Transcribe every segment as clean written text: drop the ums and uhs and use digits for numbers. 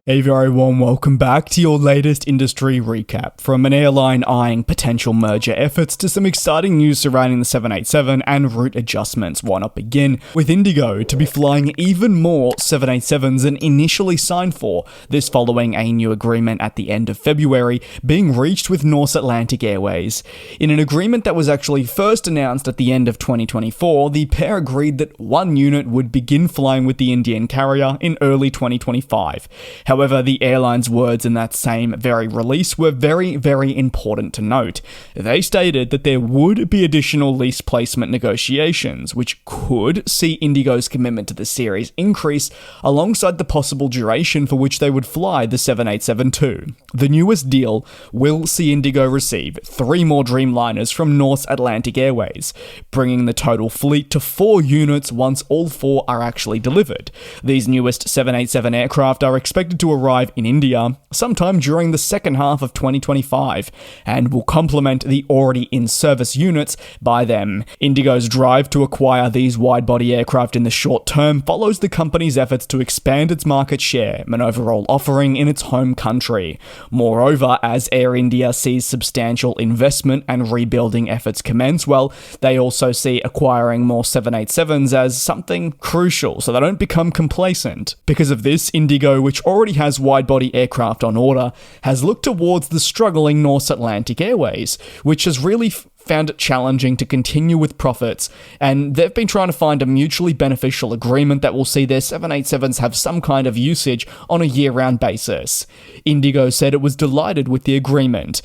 A very warm welcome back to your latest industry recap. From an airline eyeing potential merger efforts to some exciting news surrounding the 787 and route adjustments. Why not begin with IndiGo to be flying even more 787s than initially signed for, this following a new agreement at the end of February being reached with North Atlantic Airways. In an agreement that was actually first announced at the end of 2024, the pair agreed that one unit would begin flying with the Indian carrier in early 2025. However, the airline's words in that same very release were very, very important to note. They stated that there would be additional lease placement negotiations, which could see IndiGo's commitment to the series increase alongside the possible duration for which they would fly the 787-2. The newest deal will see IndiGo receive 3 more Dreamliners from North Atlantic Airways, bringing the total fleet to 4 units once all 4 are actually delivered. These newest 787 aircraft are expected to arrive in India sometime during the second half of 2025 and will complement the already in-service units by them. IndiGo's drive to acquire these wide-body aircraft in the short term follows the company's efforts to expand its market share and overall offering in its home country. Moreover, as Air India sees substantial investment and rebuilding efforts commence, well, they also see acquiring more 787s as something crucial so they don't become complacent. Because of this, IndiGo, which already has wide-body aircraft on order, has looked towards the struggling North Atlantic Airways, which has really found it challenging to continue with profits, and they've been trying to find a mutually beneficial agreement that will see their 787s have some kind of usage on a year-round basis. IndiGo said it was delighted with the agreement,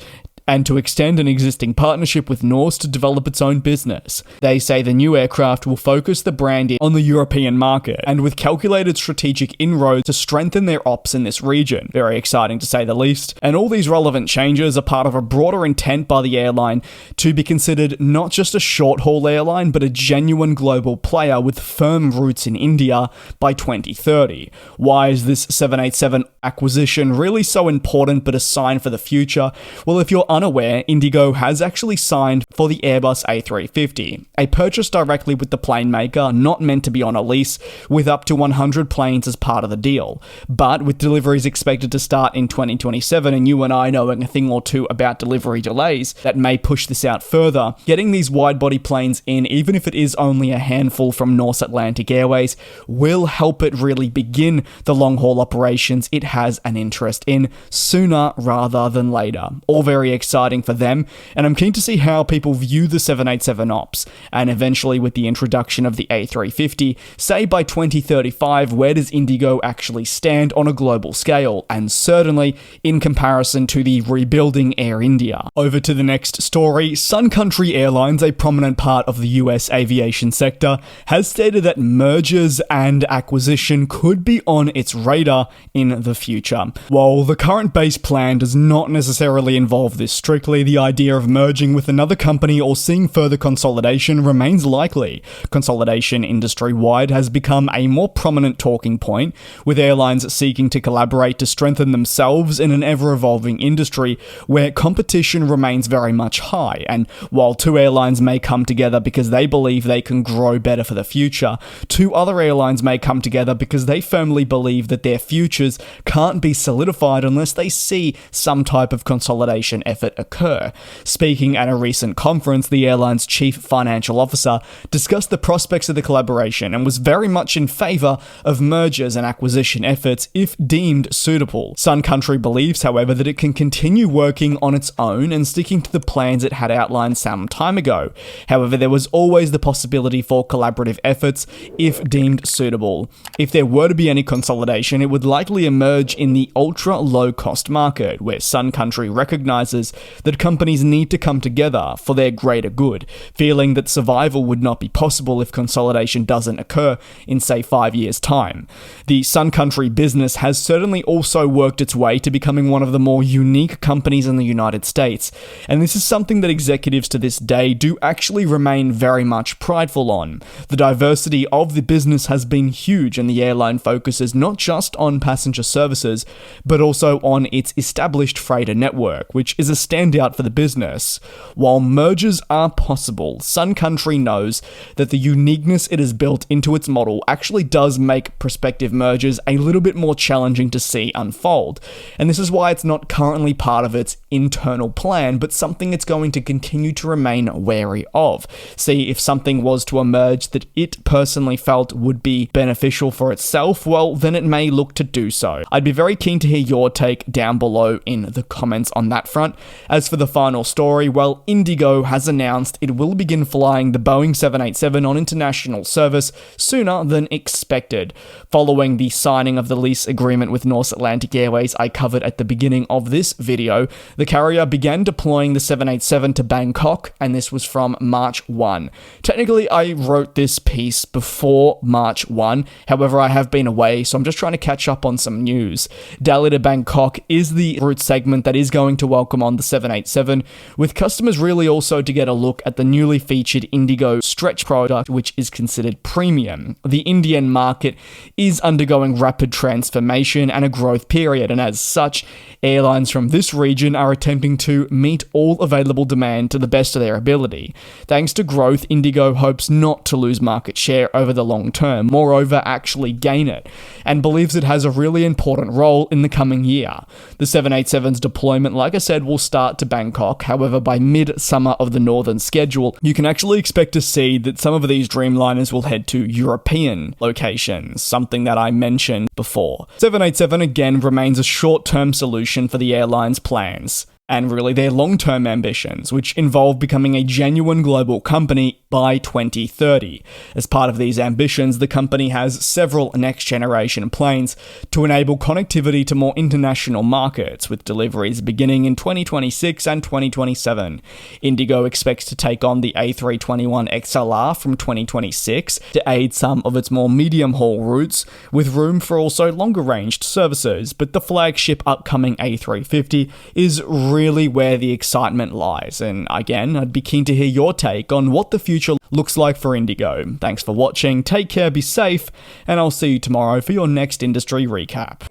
and to extend an existing partnership with Norse to develop its own business. They say the new aircraft will focus the brand on the European market, and with calculated strategic inroads to strengthen their ops in this region. Very exciting to say the least, and all these relevant changes are part of a broader intent by the airline to be considered not just a short-haul airline, but a genuine global player with firm roots in India by 2030. Why is this 787 acquisition really so important but a sign for the future? Well, if you're unaware, IndiGo has actually signed for the Airbus A350, a purchase directly with the plane maker, not meant to be on a lease, with up to 100 planes as part of the deal. But with deliveries expected to start in 2027, and you and I knowing a thing or two about delivery delays that may push this out further, getting these wide-body planes in, even if it is only a handful from North Atlantic Airways, will help it really begin the long-haul operations it has an interest in sooner rather than later. All very exciting for them, and I'm keen to see how people view the 787 ops, and eventually with the introduction of the A350, say by 2035, where does IndiGo actually stand on a global scale, and certainly in comparison to the rebuilding Air India. Over to the next story. Sun Country Airlines, a prominent part of the US aviation sector, has stated that mergers and acquisition could be on its radar in the future. While the current base plan does not necessarily involve this strictly, the idea of merging with another company or seeing further consolidation remains likely. Consolidation industry-wide has become a more prominent talking point, with airlines seeking to collaborate to strengthen themselves in an ever-evolving industry where competition remains very much high. And while 2 airlines may come together because they believe they can grow better for the future, 2 other airlines may come together because they firmly believe that their futures can't be solidified unless they see some type of consolidation effort occur. Speaking at a recent conference, the airline's chief financial officer discussed the prospects of the collaboration and was very much in favor of mergers and acquisition efforts if deemed suitable. Sun Country believes, however, that it can continue working on its own and sticking to the plans it had outlined some time ago. However, there was always the possibility for collaborative efforts if deemed suitable. If there were to be any consolidation, it would likely emerge in the ultra-low-cost market, where Sun Country recognizes that companies need to come together for their greater good, feeling that survival would not be possible if consolidation doesn't occur in, say, 5 years' time. The Sun Country business has certainly also worked its way to becoming one of the more unique companies in the United States, and this is something that executives to this day do actually remain very much prideful on. The diversity of the business has been huge, and the airline focuses not just on passenger services, but also on its established freighter network, which is standout for the business. While mergers are possible, Sun Country knows that the uniqueness it has built into its model actually does make prospective mergers a little bit more challenging to see unfold. And this is why it's not currently part of its internal plan, but something it's going to continue to remain wary of. See, if something was to emerge that it personally felt would be beneficial for itself, well, then it may look to do so. I'd be very keen to hear your take down below in the comments on that front. As for the final story, well, IndiGo has announced it will begin flying the Boeing 787 on international service sooner than expected. Following the signing of the lease agreement with North Atlantic Airways I covered at the beginning of this video, the carrier began deploying the 787 to Bangkok, and this was from March 1. Technically, I wrote this piece before March 1, however, I have been away, so I'm just trying to catch up on some news. Delhi to Bangkok is the route segment that is going to welcome on the 787, with customers really also to get a look at the newly featured IndiGo Stretch product, which is considered premium. The Indian market is undergoing rapid transformation and a growth period, and as such, airlines from this region are attempting to meet all available demand to the best of their ability. Thanks to growth, IndiGo hopes not to lose market share over the long term, moreover actually gain it, and believes it has a really important role in the coming year. The 787's deployment, like I said, will start to Bangkok. However, by mid-summer of the northern schedule, you can actually expect to see that some of these Dreamliners will head to European locations, something that I mentioned before. 787 again remains a short-term solution for the airline's plans, and really their long-term ambitions, which involve becoming a genuine global company by 2030. As part of these ambitions, the company has several next-generation planes to enable connectivity to more international markets, with deliveries beginning in 2026 and 2027. IndiGo expects to take on the A321XLR from 2026 to aid some of its more medium-haul routes, with room for also longer-ranged services, but the flagship upcoming A350 is really where the excitement lies, and again, I'd be keen to hear your take on what the future looks like for IndiGo. Thanks for watching, take care, be safe, and I'll see you tomorrow for your next industry recap.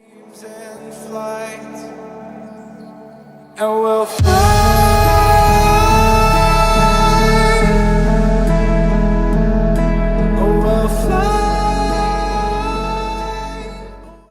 And we'll fly.